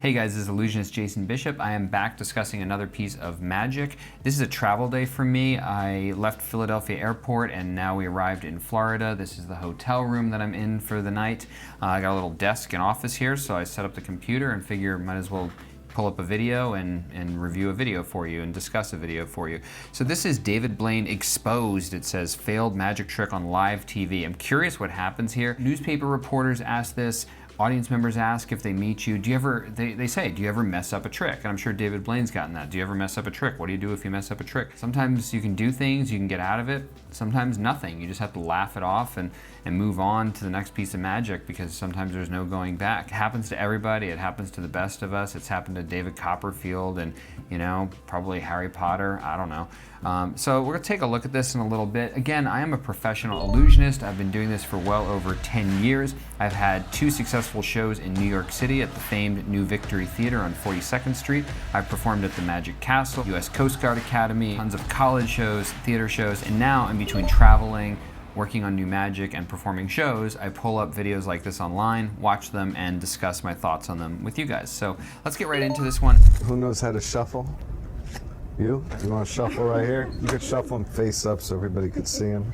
Hey guys, this is Illusionist Jason Bishop. I am back discussing another piece of magic. This is a travel day for me. I left Philadelphia Airport and now we arrived in Florida. This is the hotel room that I'm in for the night. I got a little desk and office here, so I set up the computer and figure might as well pull up a video and review a video for you and discuss a video for you. So this is David Blaine Exposed. It says failed magic trick on live TV. I'm curious what happens here. Newspaper reporters ask this. Audience members ask if they meet you, do you ever, they say, do you ever mess up a trick? And I'm sure David Blaine's gotten that. Do you ever mess up a trick? What do you do if you mess up a trick? Sometimes you can do things, you can get out of it. Sometimes nothing. You just have to laugh it off and move on to the next piece of magic because sometimes there's no going back. It happens to everybody. It happens to the best of us. It's happened to David Copperfield and, you know, probably Harry Potter. I don't know. So we're gonna take a look at this in a little bit. Again, I am a professional illusionist. I've been doing this for well over 10 years. I've had 2 successful shows in New York City at the famed New Victory Theater on 42nd Street. I've performed at the Magic Castle, US Coast Guard Academy, tons of college shows, theater shows, and now in between traveling, working on new magic, and performing shows, I pull up videos like this online, watch them, and discuss my thoughts on them with you guys. So let's get right into this one. Who knows how to shuffle? You? You want to shuffle right here? You could shuffle him face up so everybody could see him.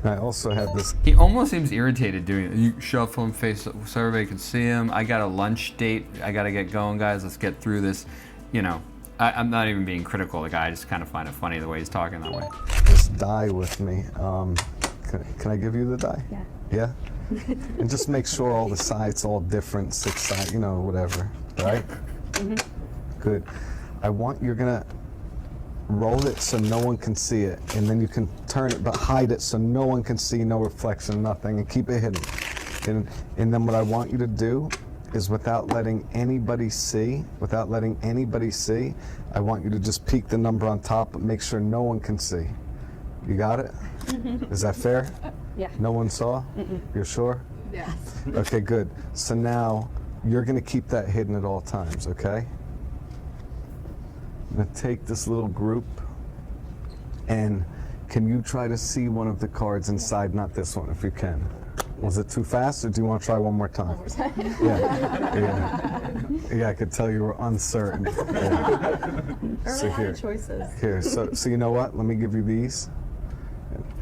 I also have this. He almost seems irritated doing it. You shuffle him face up so everybody can see him. I got a lunch date. I got to get going, guys. Let's get through this. You know, I'm not even being critical of the guy. I just kind of find it funny the way he's talking that way. This die with me. Can I give you the die? Yeah. Yeah? And just make sure all the sides all different, 6 sides, you know, whatever, right? Mm-hmm. Good. You're gonna roll it so no one can see it, and then you can turn it but hide it so no one can see, no reflection, nothing, and keep it hidden. And then what I want you to do is without letting anybody see, I want you to just peek the number on top but make sure no one can see. You got it? Mm-hmm. Is that fair? Yeah. No one saw? Mm-mm. You're sure? Yeah. Okay, good. So now you're gonna keep that hidden at all times, okay? I'm gonna take this little group, and can you try to see one of the cards inside, not this one, if you can? Was it too fast, or do you want to try one more time? Yeah, I could tell you were uncertain. Yeah. So here, choices. Here, so you know what? Let me give you these,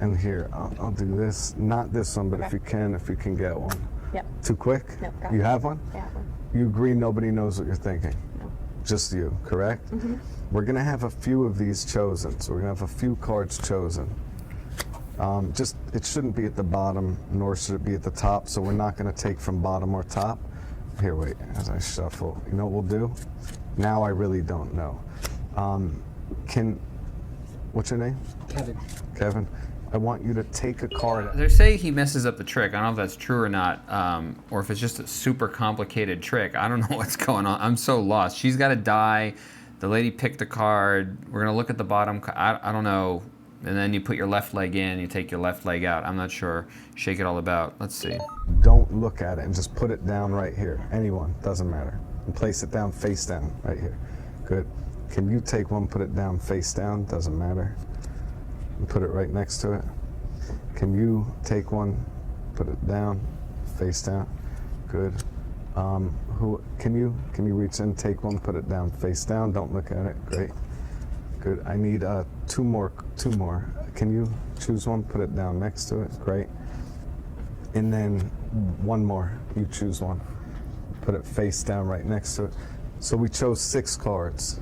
and here, I'll do this. Not this one, but Okay. if you can get one. Yep. Too quick? Nope, got You it. have one? Yeah. You agree nobody knows what you're thinking? No. Just you, correct? Mm-hmm. We're gonna have a few of these chosen, so we're gonna have a few cards chosen. It shouldn't be at the bottom, nor should it be at the top, so we're not gonna take from bottom or top. Here, wait, as I shuffle. You know what we'll do? Now I really don't know. What's your name? Kevin. Kevin. I want you to take a card. They say he messes up the trick. I don't know if that's true or not, or if it's just a super complicated trick. I don't know what's going on. I'm so lost. She's got to die. The lady picked a card. We're gonna look at the bottom. I don't know. And then you put your left leg in. You take your left leg out. I'm not sure. Shake it all about. Let's see. Don't look at it and just put it down right here. Anyone, doesn't matter. And place it down face down right here. Good. Can you take one, put it down face down? Doesn't matter. And put it right next to it. Can you take one, put it down, face down? Good. Can you reach in, take one, put it down, face down? Don't look at it. Great. Good. I need two more. Can you choose one, put it down next to it? Great. And then one more. You choose one, put it face down right next to it. So we chose 6 cards.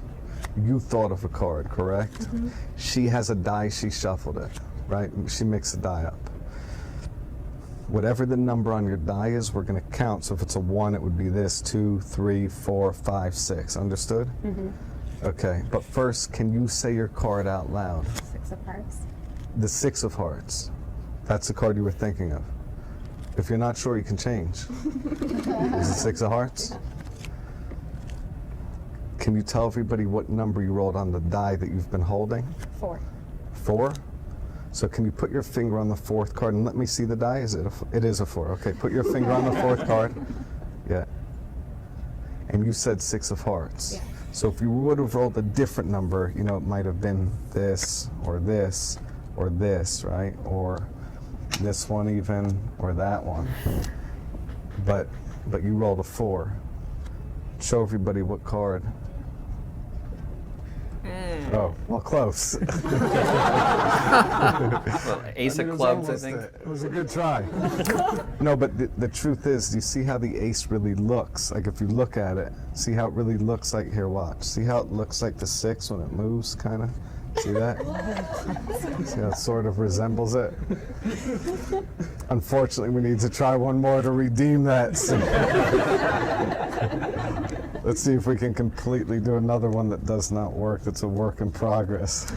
You thought of a card, correct? Mm-hmm. She has a die, she shuffled it, right? She mixed the die up. Whatever the number on your die is, we're gonna count. So if it's a 1, it would be this, 2, 3, 4, 5, 6. Understood? Mm-hmm. Okay, but first, can you say your card out loud? 6 of hearts. The 6 of hearts. That's the card you were thinking of. If you're not sure, you can change. Is it 6 of hearts? Yeah. Can you tell everybody what number you rolled on the die that you've been holding? 4. 4? So can you put your finger on the 4th card and let me see the die? It is a 4. Okay, put your finger on the 4th card. Yeah. And you said 6 of hearts. Yeah. So if you would have rolled a different number, you know, it might have been this, or this, or this, right? Or this one even, or that one. But but you rolled a 4. Show everybody what card. Oh, well, close. Well, ace of clubs, I think. It was a good try. No, but the truth is, you see how the ace really looks? Like if you look at it, see how it really looks like, here, watch. See how it looks like the 6 when it moves, kind of? See that? See how it sort of resembles it? Unfortunately, we need to try one more to redeem that. So let's see if we can completely do another one that does not work. That's a work in progress.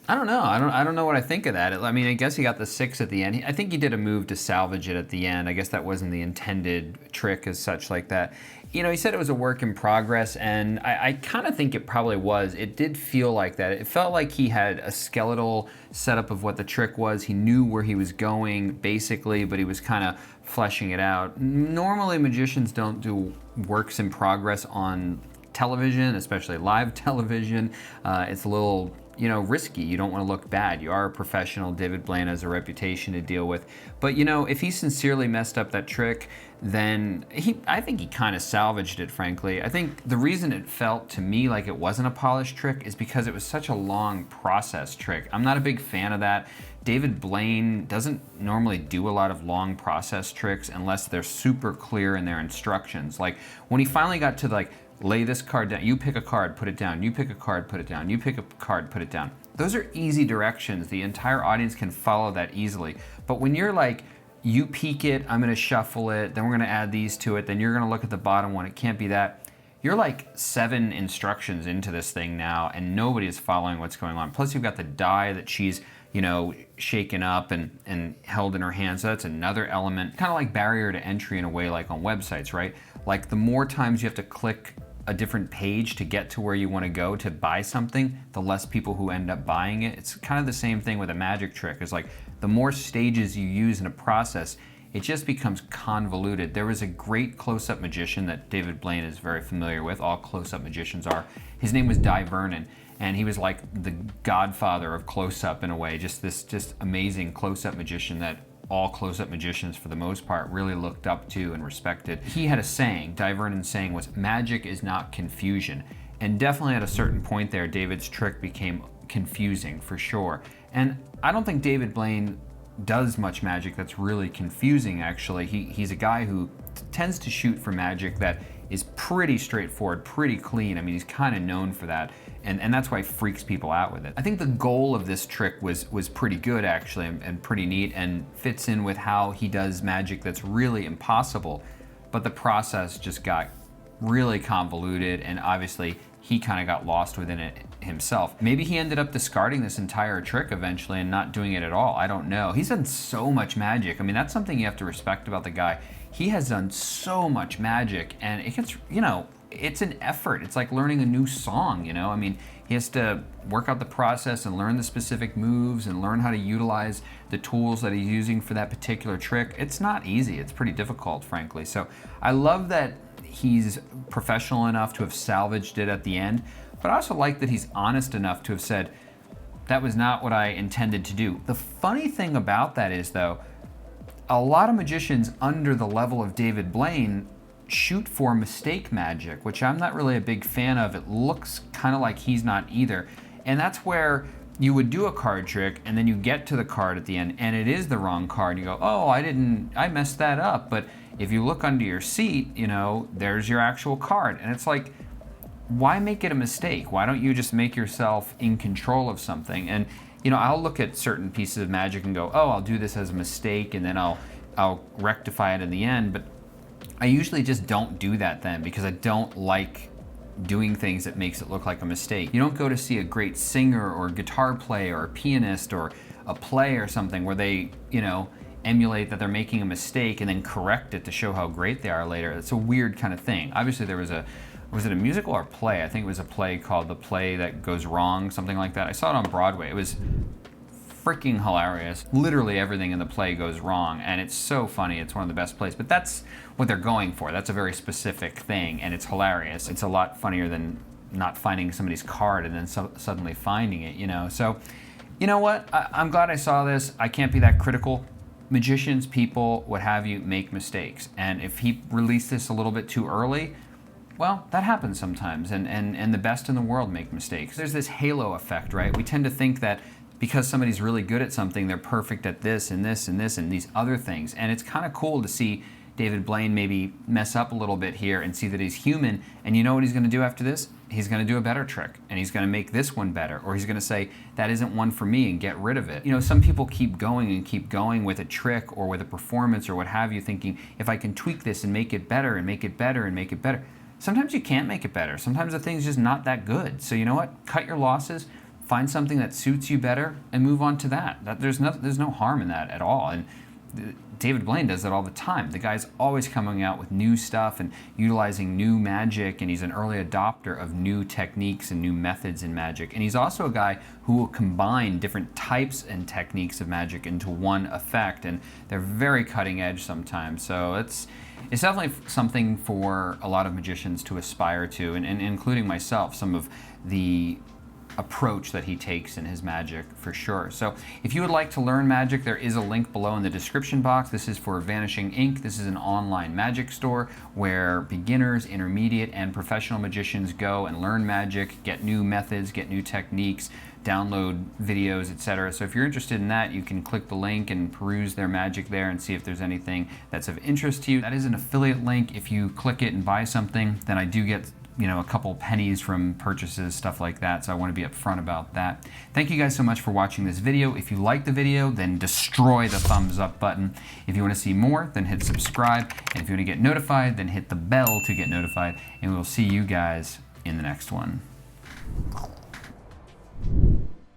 I don't know. I don't know what I think of that. I mean, I guess he got the 6 at the end. I think he did a move to salvage it at the end. I guess that wasn't the intended trick as such like that. You know, he said it was a work in progress, and I kind of think it probably was. It did feel like that. It felt like he had a skeletal setup of what the trick was. He knew where he was going, basically, but he was kind of fleshing it out. Normally, magicians don't do works in progress on television, especially live television. It's a little, you know, risky. You don't want to look bad. You are a professional. David Blaine has a reputation to deal with. But, you know, if he sincerely messed up that trick, then I think he kind of salvaged it, frankly. I think the reason it felt to me like it wasn't a polished trick is because it was such a long process trick. I'm not a big fan of that. David Blaine doesn't normally do a lot of long process tricks unless they're super clear in their instructions. Like when he finally got to like, lay this card down, you pick a card, put it down, you pick a card, put it down, you pick a card, put it down. Those are easy directions. The entire audience can follow that easily. But when you're like, you peek it, I'm gonna shuffle it, then we're gonna add these to it, then you're gonna look at the bottom one, it can't be that. You're like 7 instructions into this thing now, and nobody is following what's going on. Plus you've got the die that she's, you know, shaken up and held in her hand, so that's another element. Kind of like barrier to entry in a way, like on websites, right? Like the more times you have to click a different page to get to where you want to go to buy something, the less people who end up buying it. It's kind of the same thing with a magic trick. It's like the more stages you use in a process, it just becomes convoluted. There was a great close-up magician that David Blaine is very familiar with. All close-up magicians are. His name was Di Vernon, and he was like the godfather of close-up in a way. Just this amazing close-up magician that all close-up magicians for the most part really looked up to and respected. He had a saying, Di Vernon's saying was, magic is not confusion. And definitely at a certain point there, David's trick became confusing for sure. And I don't think David Blaine does much magic that's really confusing actually. He's a guy who tends to shoot for magic that is pretty straightforward, pretty clean. I mean, he's kind of known for that. And that's why he freaks people out with it. I think the goal of this trick was pretty good actually, and pretty neat, and fits in with how he does magic that's really impossible, but the process just got really convoluted, and obviously he kind of got lost within it himself. Maybe he ended up discarding this entire trick eventually and not doing it at all. I don't know. He's done so much magic. I mean, that's something you have to respect about the guy. He has done so much magic, and it gets, you know, it's an effort. It's like learning a new song, you know? I mean, he has to work out the process and learn the specific moves and learn how to utilize the tools that he's using for that particular trick. It's not easy. It's pretty difficult, frankly. So I love that he's professional enough to have salvaged it at the end, but I also like that he's honest enough to have said, that was not what I intended to do. The funny thing about that is, though, a lot of magicians under the level of David Blaine shoot for mistake magic, which I'm not really a big fan of. It looks kind of like he's not either. And that's where you would do a card trick and then you get to the card at the end and it is the wrong card. You go, oh, I messed that up. But if you look under your seat, you know, there's your actual card. And it's like, why make it a mistake? Why don't you just make yourself in control of something? And, you know, I'll look at certain pieces of magic and go, oh, I'll do this as a mistake and then I'll rectify it in the end. But I usually just don't do that then because I don't like doing things that makes it look like a mistake. You don't go to see a great singer or guitar player or a pianist or a play or something where they, you know, emulate that they're making a mistake and then correct it to show how great they are later. It's a weird kind of thing. Obviously there was it a musical or a play? I think it was a play called The Play That Goes Wrong, something like that. I saw it on Broadway. It was freaking hilarious. Literally everything in the play goes wrong, and it's so funny. It's one of the best plays, but that's what they're going for. That's a very specific thing, and it's hilarious. It's a lot funnier than not finding somebody's card and then suddenly finding it, you know? So, you know what? I'm glad I saw this. I can't be that critical. magicians, people, what have you, make mistakes. And if he released this a little bit too early, well, that happens sometimes, and the best in the world make mistakes. There's this halo effect, right? We tend to think that because somebody's really good at something, they're perfect at this and this and this and these other things. And it's kind of cool to see David Blaine maybe mess up a little bit here and see that he's human. And you know what he's going to do after this? He's going to do a better trick, and he's going to make this one better, or he's going to say, that isn't one for me, and get rid of it. You know, some people keep going with a trick or with a performance or what have you, thinking, if I can tweak this and make it better and make it better and make it better. Sometimes you can't make it better. Sometimes the thing's just not that good. So you know what? Cut your losses, find something that suits you better, and move on to that. There's no harm in that at all. And David Blaine does that all the time. The guy's always coming out with new stuff and utilizing new magic, and he's an early adopter of new techniques and new methods in magic. And he's also a guy who will combine different types and techniques of magic into one effect, and they're very cutting edge sometimes. So it's definitely something for a lot of magicians to aspire to, and including myself, some of the approach that he takes in his magic for sure. So if you would like to learn magic, there is a link below in the description box. This is for Vanishing Ink. This is an online magic store where beginners, intermediate, and professional magicians go and learn magic, get new methods, get new techniques, download videos, etc. So if you're interested in that, you can click the link and peruse their magic there and see if there's anything that's of interest to you. That is an affiliate link. If you click it and buy something, then I do get a couple pennies from purchases, stuff like that, so I want to be upfront about that. Thank you guys so much for watching this video. If you like the video, then destroy the thumbs up button. If you want to see more, then hit subscribe. And if you want to get notified, then hit the bell to get notified. And we'll see you guys in the next one.